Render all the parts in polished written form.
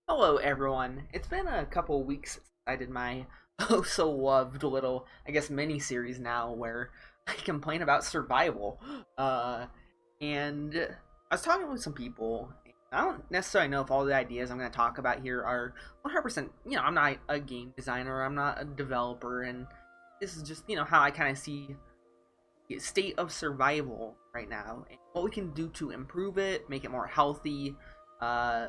Hello, everyone. It's been a couple weeks since I did my oh so loved little, I guess, mini series now where I complain about survival. Uh, and I was talking with some people. I don't necessarily know if all the ideas I'm going to talk about here are 100%. I'm not a game designer, I'm not a developer, and this is just, how I kind of see the state of survival right now and what we can do to improve it, make it more healthy. Uh,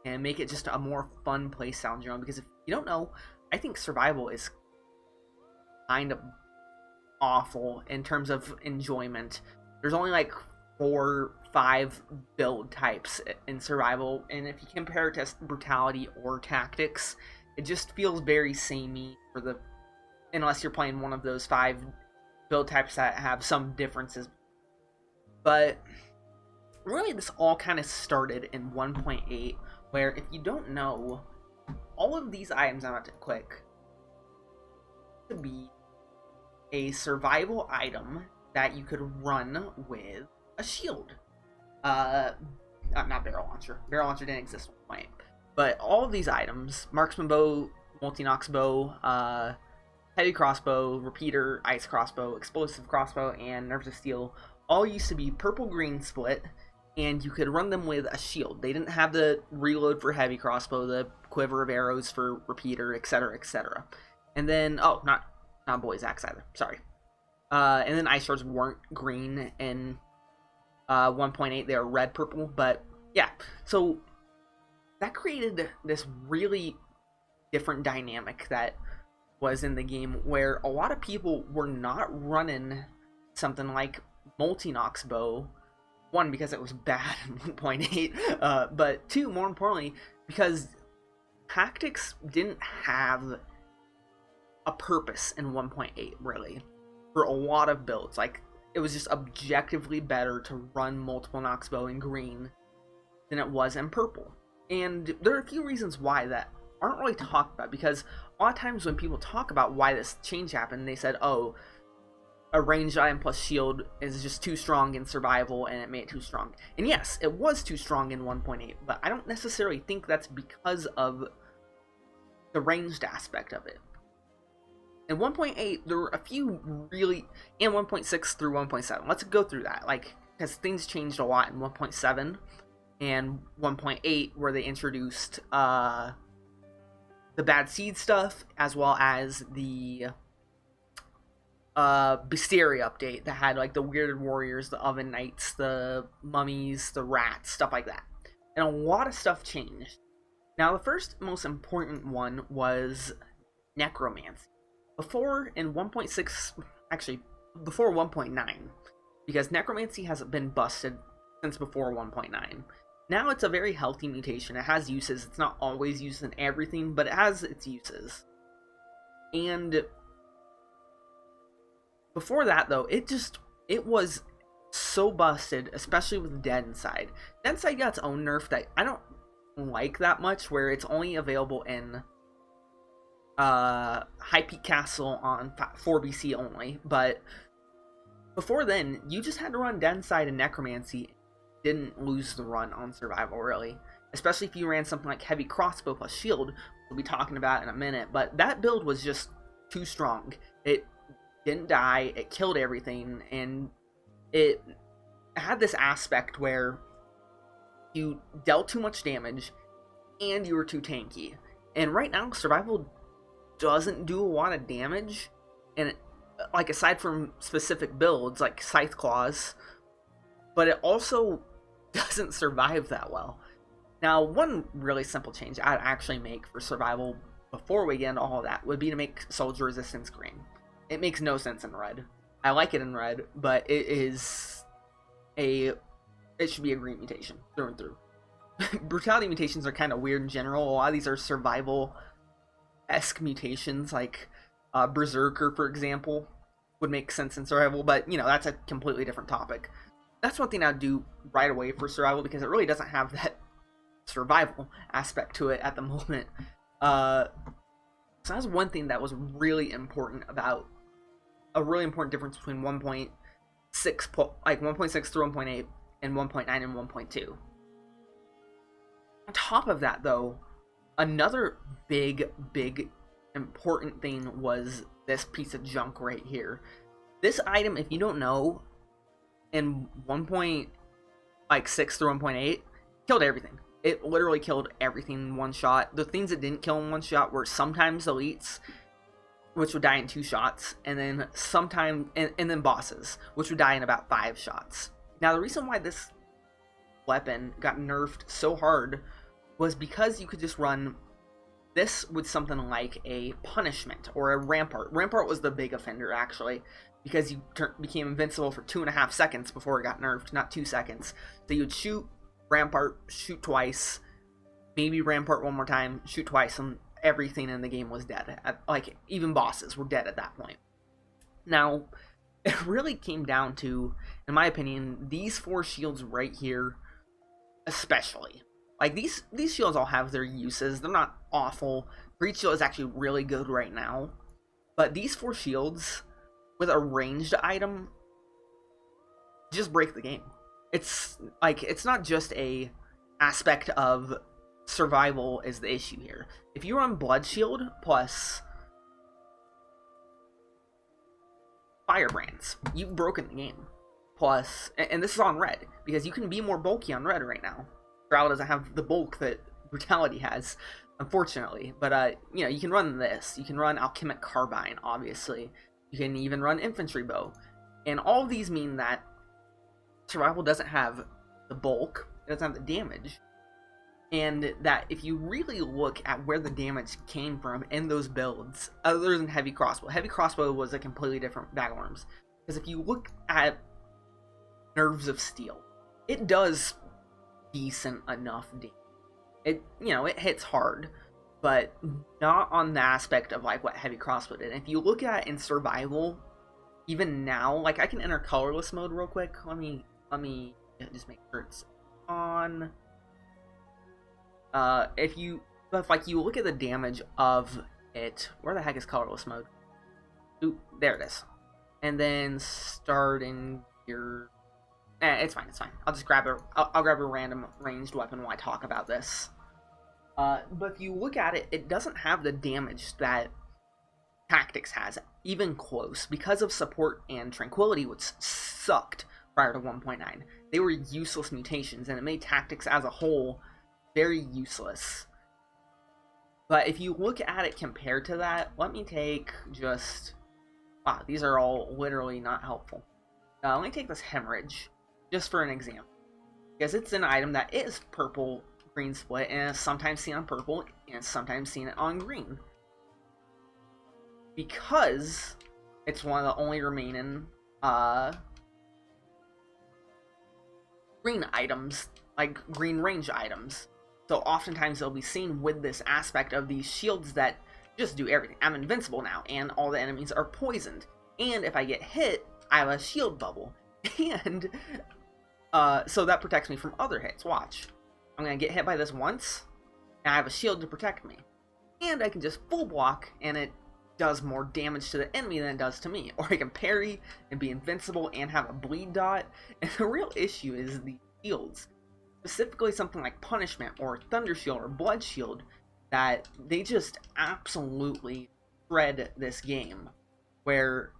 and make it just a more fun place sound your own. Because if you don't know, I think survival is kind of awful in terms of enjoyment. There's only like 4, 5 build types in survival, and if you compare it to brutality or tactics, it just feels very samey for the unless you're playing one of those 5 build types that have some differences. But really, this all kind of started in 1.8, where if you don't know, all of these items I'm about to click to be a survival item that you could run with a shield. Not barrel launcher. Barrel launcher didn't exist at one point. But all of these items, marksman bow, multi-nox bow, heavy crossbow, repeater, ice crossbow, explosive crossbow, and nerves of steel, all used to be purple-green split, and you could run them with a shield. They didn't have the reload for heavy crossbow, the quiver of arrows for repeater, etc., etc. And then, not boys axe either. Sorry. And then ice swords weren't green in 1.8. They were red purple. But yeah, so that created this really different dynamic that was in the game, where a lot of people were not running something like multi-nox bow. One, because it was bad in 1.8, but two, more importantly, because tactics didn't have a purpose in 1.8, really, for a lot of builds. Like, it was just objectively better to run multiple nox bow in green than it was in purple. And there are a few reasons why that aren't really talked about, because a lot of times when people talk about why this change happened, they said, oh, a ranged item plus shield is just too strong in survival and it made it too strong. And yes, it was too strong in 1.8, but I don't necessarily think that's because of the ranged aspect of it. In 1.8, there were a few really, and 1.6 through 1.7. Let's go through that, like, because things changed a lot in 1.7 and 1.8, where they introduced the bad seed stuff, as well as the Bestiary update that had like the weirded warriors, the oven knights, the mummies, the rats, stuff like that. And a lot of stuff changed. Now, the first most important one was necromancy. Before, in 1.6, actually before 1.9, because necromancy hasn't been busted since before 1.9. Now it's a very healthy mutation. It has uses. It's not always used in everything, but it has its uses. And before that, though, it was so busted, especially with Dead Inside. Dead Inside got its own nerf that I don't like that much, where it's only available in High Peak Castle on 4BC only. But before then, you just had to run Dead Inside and Necromancy. Didn't lose the run on survival, really. Especially if you ran something like Heavy Crossbow plus Shield, we'll be talking about in a minute. But that build was just too strong. It didn't die, it killed everything, and it had this aspect where you dealt too much damage and you were too tanky. And right now, survival doesn't do a lot of damage, and like, aside from specific builds like Scythe Claws, but it also doesn't survive that well. Now, one really simple change I'd actually make for survival before we get into all of that would be to make soldier resistance green. It makes no sense in red. I like it in red, but it should be a green mutation through and through. Brutality mutations are kind of weird in general. A lot of these are survival-esque mutations, like Berserker, for example, would make sense in survival, but, that's a completely different topic. That's one thing I'd do right away for survival, because it really doesn't have that survival aspect to it at the moment. So that's one thing that was really important about a really important difference between 1.6, like 1.6 through 1.8, and 1.9 and 1.2. On top of that, though, Another big important thing was this piece of junk right here. This item, if you don't know, in 1.6 through 1.8, killed everything. It literally killed everything in one shot. The things it didn't kill in one shot were sometimes elites, which would die in 2 shots, and then and then bosses, which would die in about 5 shots. Now, the reason why this weapon got nerfed so hard was because you could just run this with something like a punishment or a rampart. Rampart was the big offender, actually, because you became invincible for 2.5 seconds before it got nerfed, not 2 seconds. So you would shoot rampart, shoot twice, maybe rampart one more time, shoot twice, and everything in the game was dead. Like, even bosses were dead at that point. Now, it really came down to, in my opinion, these 4 shields right here, especially. Like, these shields all have their uses. They're not awful. Breach shield is actually really good right now. But these 4 shields, with a ranged item, just break the game. It's not just a aspect of survival is the issue here. If you run Blood Shield plus Firebrands, you've broken the game. Plus, and this is on red, because you can be more bulky on red right now. Drow doesn't have the bulk that Brutality has, unfortunately. But, you know, you can run this. You can run Alchemic Carbine, obviously. You can even run Infantry Bow. And all of these mean that survival doesn't have the bulk, it doesn't have the damage, and that if you really look at where the damage came from in those builds, other than Heavy Crossbow was a completely different bag of worms. Because if you look at Nerves of Steel, it does decent enough damage. It, you know, it hits hard, but not on the aspect of like what Heavy Crossbow did. And if you look at it in survival, even now, like, I can enter colorless mode real quick. Let me just make sure it's on. If you look at the damage of it, where the heck is colorless mode? Ooh, there it is. And then start in your. It's fine. I'll just grab I'll grab a random ranged weapon while I talk about this. But if you look at it, it doesn't have the damage that Tactics has, even close, because of Support and Tranquility, which sucked prior to 1.9. They were useless mutations, and it made Tactics as a whole very useless. But if you look at it compared to that, let me take just... Wow, these are all literally not helpful. Let me take this Hemorrhage, just for an example. Because it's an item that is purple-green split, and is sometimes seen on purple, and sometimes seen on green. Because it's one of the only remaining green items, like green range items. So oftentimes they'll be seen with this aspect of these shields that just do everything. I'm invincible now, and all the enemies are poisoned. And if I get hit, I have a shield bubble. And so that protects me from other hits. Watch. I'm going to get hit by this once, and I have a shield to protect me. And I can just full block, and it does more damage to the enemy than it does to me. Or I can parry and be invincible and have a bleed dot. And the real issue is the shields. Specifically something like Punishment or Thunder Shield or Blood Shield, that they just absolutely shred this game. Where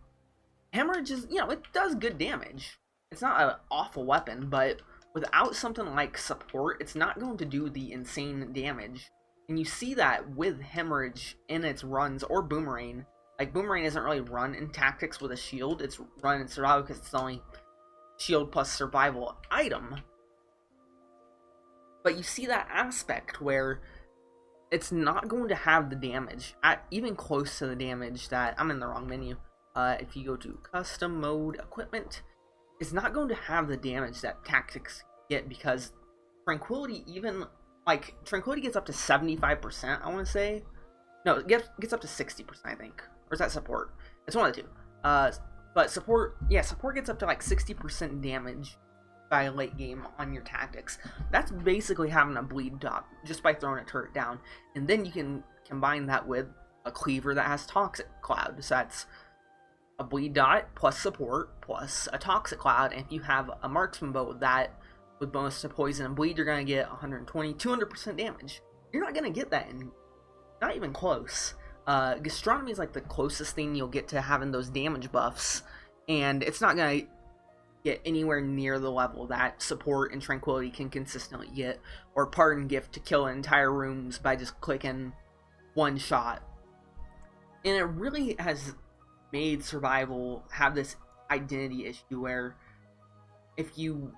Hemorrhage is, you know, it does good damage. It's not an awful weapon, but without something like Support, it's not going to do the insane damage. And you see that with Hemorrhage in its runs, or Boomerang. Like, Boomerang isn't really run in Tactics with a shield, it's run in Survival because it's the only shield plus survival item. But you see that aspect where it's not going to have the damage, even close to the damage that... I'm in the wrong menu. If you go to Custom Mode Equipment, it's not going to have the damage that Tactics get, because Tranquility even... Like, Tranquility gets up to 75%, I want to say. No, it gets up to 60%, I think. Or is that Support? It's one of the two. But Support... Yeah, Support gets up to like 60% damage by late game on your Tactics. That's basically having a bleed dot just by throwing a turret down. And then you can combine that with a Cleaver that has Toxic Cloud. So that's a bleed dot plus Support plus a Toxic Cloud. And if you have a Marksman bow that with bonus to poison and bleed, you're going to get 120, 200% damage. You're not gonna get that in, not even close. Gastronomy is like the closest thing you'll get to having those damage buffs, and it's not gonna get anywhere near the level that support and tranquility can consistently get, or pardon gift to kill entire rooms by just clicking one shot. And it really has made survival have this identity issue where if you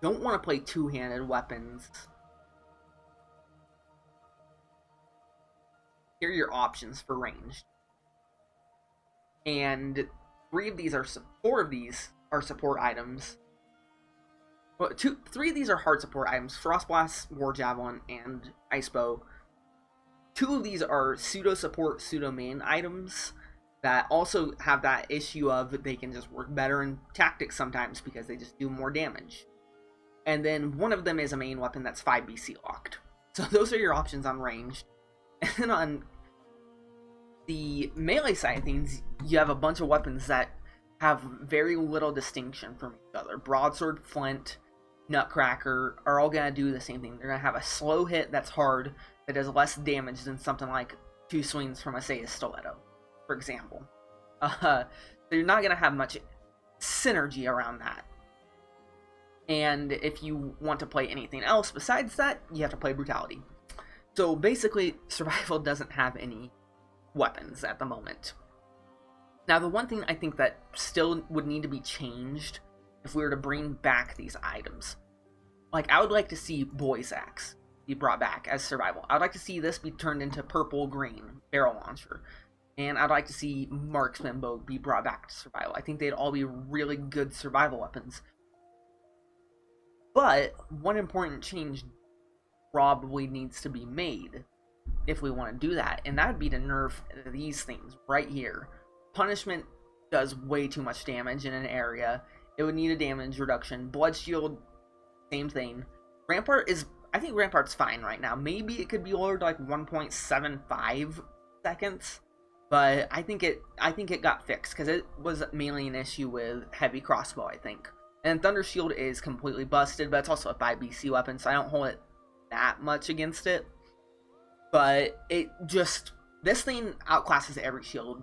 don't want to play two-handed weapons, here are your options for ranged. And four of these are support items. Well, three of these are hard support items: Frost Blast, War Javelin, and Ice Bow. Two of these are pseudo support, pseudo main items that also have that issue of they can just work better in tactics sometimes because they just do more damage. And then one of them is a main weapon that's 5 BC locked. So those are your options on ranged. And then on the melee side of things, you have a bunch of weapons that have very little distinction from each other. Broadsword, Flint, Nutcracker are all going to do the same thing. They're going to have a slow hit that's hard, that does less damage than something like 2 swings from, say, a stiletto, for example. So you're not going to have much synergy around that. And if you want to play anything else besides that, you have to play Brutality. So basically, survival doesn't have any weapons at the moment. Now, the one thing I think that still would need to be changed if we were to bring back these items, like, I would like to see Boy's Axe be brought back as survival. I would like to see this be turned into purple-green barrel launcher. And I'd like to see Marksman Bow be brought back to survival. I think they'd all be really good survival weapons. But one important change probably needs to be made if we want to do that, and that would be to nerf these things right here. Punishment does way too much damage in an area. It would need a damage reduction. Blood Shield, same thing. Rampart is, I think Rampart's fine right now. Maybe it could be lowered to like 1.75 seconds, but I think it got fixed because it was mainly an issue with heavy crossbow, I think. And Thunder Shield is completely busted, but it's also a 5 BC weapon, so I don't hold it that much against it. But this thing outclasses every shield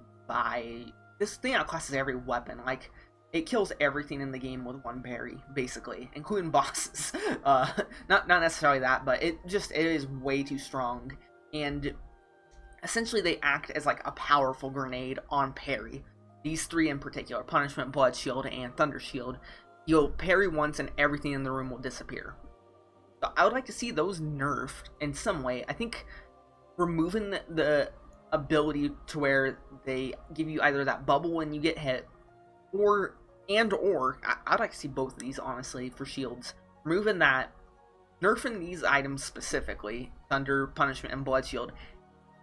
this thing outclasses every weapon. Like, it kills everything in the game with one parry, basically, including bosses. Not necessarily that, but it is way too strong. And essentially they act as like a powerful grenade on parry. These three in particular, Punishment, Blood Shield, and Thunder Shield. You'll parry once and everything in the room will disappear. So I would like to see those nerfed in some way. I think removing the ability to where they give you either that bubble when you get hit, or I'd like to see both of these, honestly, for shields. Removing that, nerfing these items specifically, Thunder, Punishment, and Blood Shield,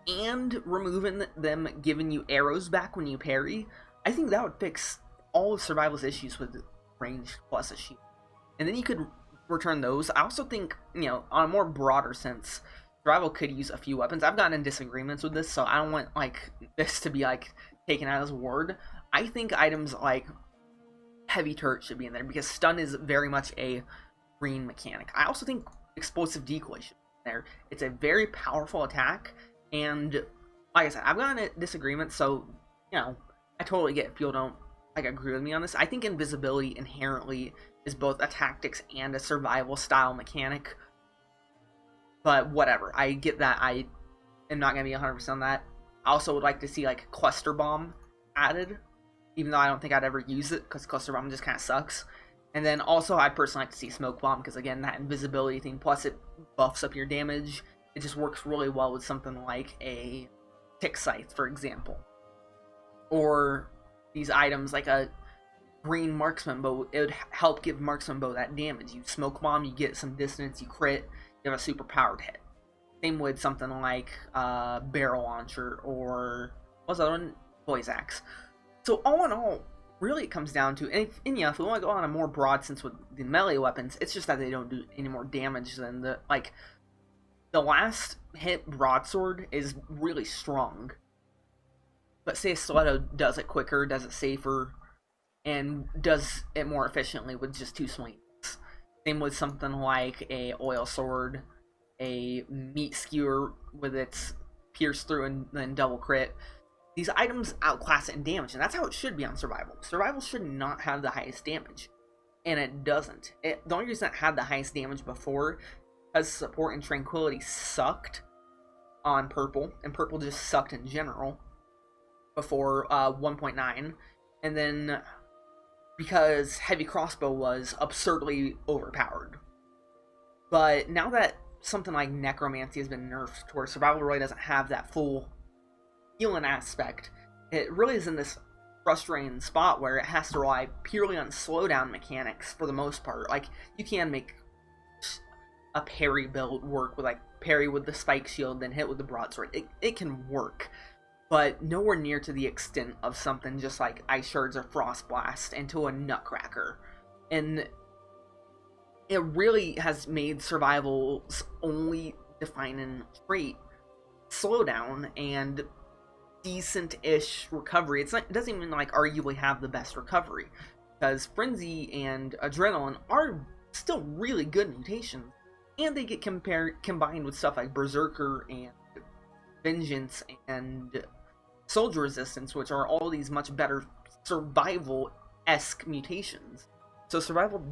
and removing them giving you arrows back when you parry. I think that would fix all of Survival's issues with range plus a shield. And then you could return those. I also think, on a more broader sense, Survival could use a few weapons. I've gotten in disagreements with this, so I don't want this to be taken out as word. I think items like Heavy Turret should be in there because stun is very much a green mechanic. I also think Explosive Decoy should be in there. It's a very powerful attack, and like I said, I've gotten in disagreements, so I totally get if people don't agree with me on this. I think invisibility inherently is both a tactics and a survival style mechanic. But whatever, I get that. I am not going to be 100% on that. I also would like to see Cluster Bomb added, even though I don't think I'd ever use it because Cluster Bomb just kind of sucks. And then also I'd personally like to see Smoke Bomb because, again, that invisibility thing, plus it buffs up your damage. It just works really well with something like a Tick Scythe, for example. Or these items like a green Marksman Bow. It would help give Marksman Bow that damage. You Smoke Bomb, you get some distance, you crit, you have a super powered hit. Same with something like Barrel Launcher or what's the other one? Boy's Axe. So all in all, really it comes down to, and if we want to go on a more broad sense with the melee weapons, it's just that they don't do any more damage than the last hit Broadsword is really strong. But say a Stiletto does it quicker, does it safer, and does it more efficiently with just 2 swings. Same with something like a Oil Sword a meat skewer with its pierce through and then double crit. These items outclass it in damage, and that's how it should be on survival. Survival should not have the highest damage, and it doesn't. The only reason it had the highest damage before, because support and tranquility sucked on purple, and purple just sucked in general before 1.9, and then because heavy crossbow was absurdly overpowered. But now that something like necromancy has been nerfed to where survival really doesn't have that full healing aspect, it really is in this frustrating spot where it has to rely purely on slowdown mechanics for the most part. Like, you can make a parry build work with, like, parry with the spike shield, then hit with the broadsword. It can work, but nowhere near to the extent of something just like Ice Shards or Frost Blast into a Nutcracker. And it really has made survival's only defining trait slowdown and decent-ish recovery. It doesn't even, like, arguably have the best recovery, because Frenzy and Adrenaline are still really good mutations, and they get combined with stuff like Berserker and Vengeance and Soldier Resistance, which are all these much better survival-esque mutations. So survival,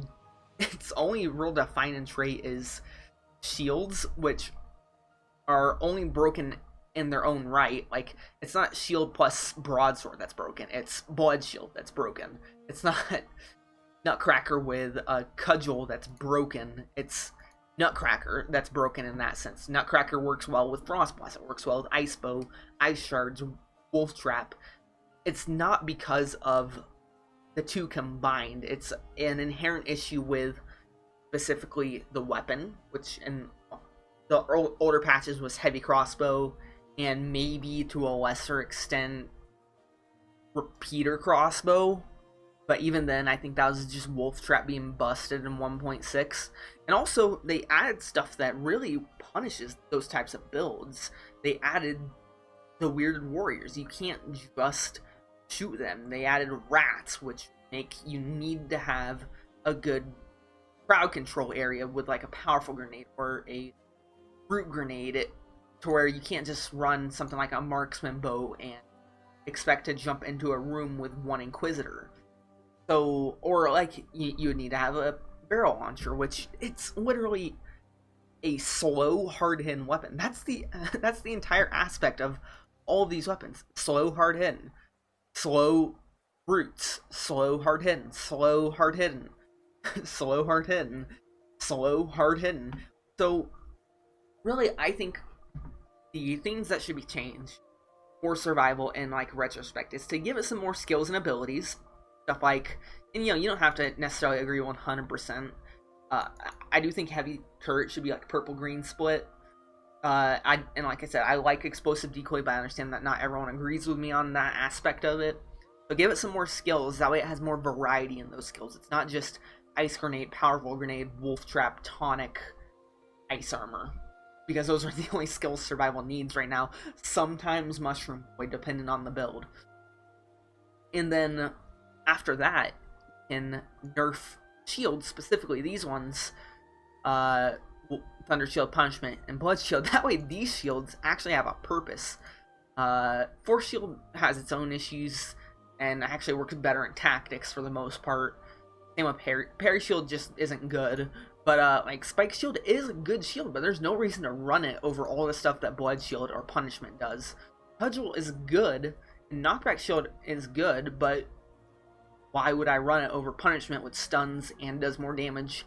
its only real defining trait is shields, which are only broken in their own right. Like, it's not shield plus broadsword that's broken, it's blood shield that's broken. It's not Nutcracker with a cudgel that's broken, it's Nutcracker that's broken in that sense. Nutcracker works well with Frost Blast, it works well with Ice Bow, Ice Shards, Wolf Trap. It's not because of the two combined, it's an inherent issue with specifically the weapon, which in the older patches was heavy crossbow, and maybe to a lesser extent repeater crossbow, but even then I think that was just Wolf Trap being busted in 1.6. And also they added stuff that really punishes those types of builds. They added the Weirded Warriors. You can't just shoot them. They added rats, which make you need to have a good crowd control area with, like, a powerful grenade or a fruit grenade, to where you can't just run something like a marksman bow and expect to jump into a room with one Inquisitor. So, or like, you would need to have a barrel launcher, which it's literally a slow, hard-hitting weapon. That's the entire aspect of all of these weapons. Slow, hard-hitting. Slow brutes. Slow, hard-hitting. Slow, hard-hitting. Slow, hard-hitting. Slow, hard-hitting. So, really, I think the things that should be changed for survival in, like, retrospect is to give it some more skills and abilities. Stuff like, and, you know, you don't have to necessarily agree 100%. I do think heavy turret should be, like, purple-green split. And like I said, I like explosive decoy, but I understand that not everyone agrees with me on that aspect of it. So give it some more skills. That way it has more variety in those skills. It's not just ice grenade, powerful grenade, wolf trap, tonic, ice armor, because those are the only skills survival needs right now. Sometimes mushroom boy, depending on the build. And then after that, in nerf shields, specifically these ones, Thunder Shield, Punishment, and Blood Shield. That way these shields actually have a purpose. Force Shield has its own issues and actually works better in tactics for the most part. Same with Parry. Parry Shield just isn't good. But like Spike Shield is a good shield, but there's no reason to run it over all the stuff that Blood Shield or Punishment does. Cudgel is good, and Knockback Shield is good, but why would I run it over Punishment, which stuns and does more damage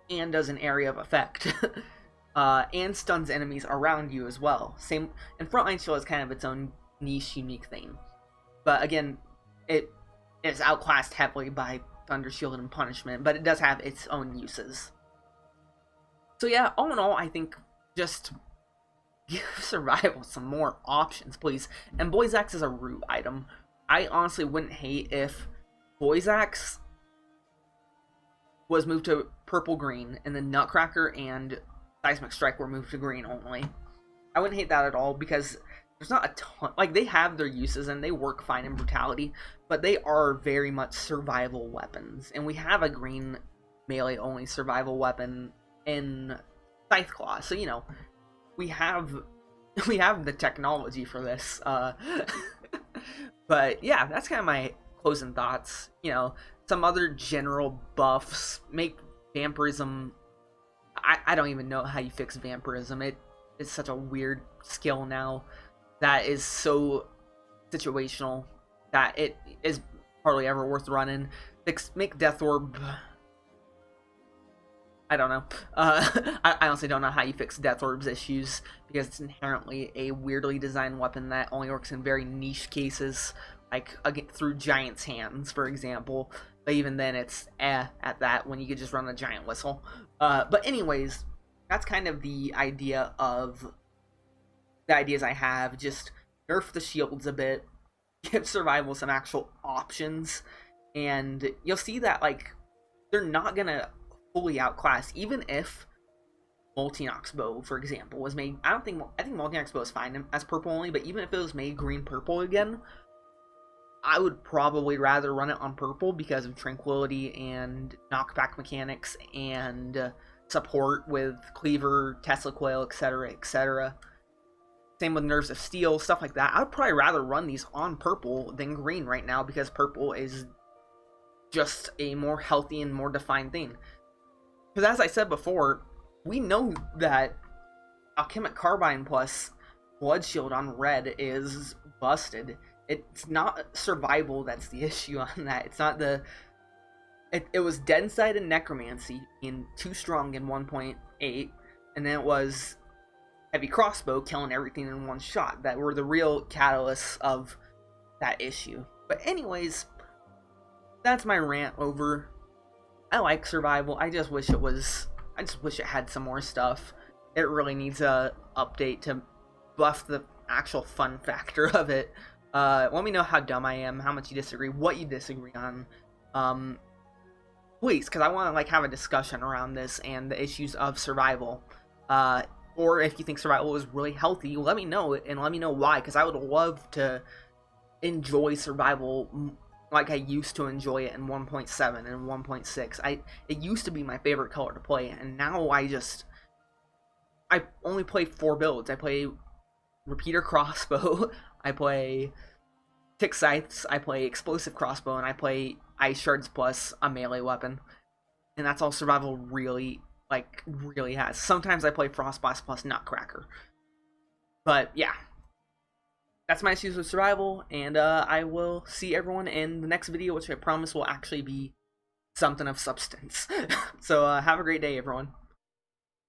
and does an area of effect? And stuns enemies around you as well. Same, and Frontline Shield is kind of its own niche, unique thing. But again, it is outclassed heavily by Thunder Shield and Punishment, but it does have its own uses. So yeah, all in all, I think just give Survival some more options, please. And Boy's Axe is a root item. I honestly wouldn't hate if Boy's Axe was moved to purple-green, and then Nutcracker and Seismic Strike were moved to green only. I wouldn't hate that at all, because there's not a ton, like, they have their uses and they work fine in Brutality, but they are very much survival weapons, and we have a green melee only survival weapon in Scythe Claw. So, you know, we have the technology for this. But yeah, that's kind of my closing thoughts. You know, some other general buffs make vampirism. I don't even know how you fix vampirism. It is such a weird skill now that is so situational that it is hardly ever worth running. Make Death Orb. I don't know. I honestly don't know how you fix Death Orb's issues, because it's inherently a weirdly designed weapon that only works in very niche cases, like through Giant's Hands, for example. But even then, it's at that when you could just run a Giant Whistle. But anyways, that's kind of the ideas I have. Just nerf the shields a bit, give survival some actual options, and you'll see that, like, they're not gonna fully outclass, even if Multi-Nox Bow, for example, was made. I think Multi-Nox Bow is fine as purple only, but even if it was made green-purple again, I would probably rather run it on purple because of tranquility and knockback mechanics and support with Cleaver, Tesla Coil, etc., etc. Same with Nerves of Steel, stuff like that. I'd probably rather run these on purple than green right now, because purple is just a more healthy and more defined thing. Because as I said before, we know that Alchemic Carbine plus Blood Shield on red is busted. It's not survival that's the issue on that. It's not the... It was Dead Inside and Necromancy being too strong in 1.8, and then it was Heavy Crossbow killing everything in one shot that were the real catalysts of that issue. But anyways, that's my rant over. I like survival. I just wish it had some more stuff. It really needs a update to buff the actual fun factor of it. Let me know how dumb I am, how much you disagree, what you disagree on. Please, because I want to, like, have a discussion around this and the issues of survival. Or if you think survival is really healthy, let me know, and let me know why, because I would love to enjoy survival like I used to enjoy it in 1.7 and 1.6. It used to be my favorite color to play, and now I only play 4 builds. I play Repeater Crossbow, I play Tick Scythes, I play Explosive Crossbow, and I play Ice Shards plus a melee weapon. And that's all survival really has. Sometimes I play Frostblast plus Nutcracker. But yeah, that's my issues with survival, and I will see everyone in the next video, which I promise will actually be something of substance. So have a great day, everyone.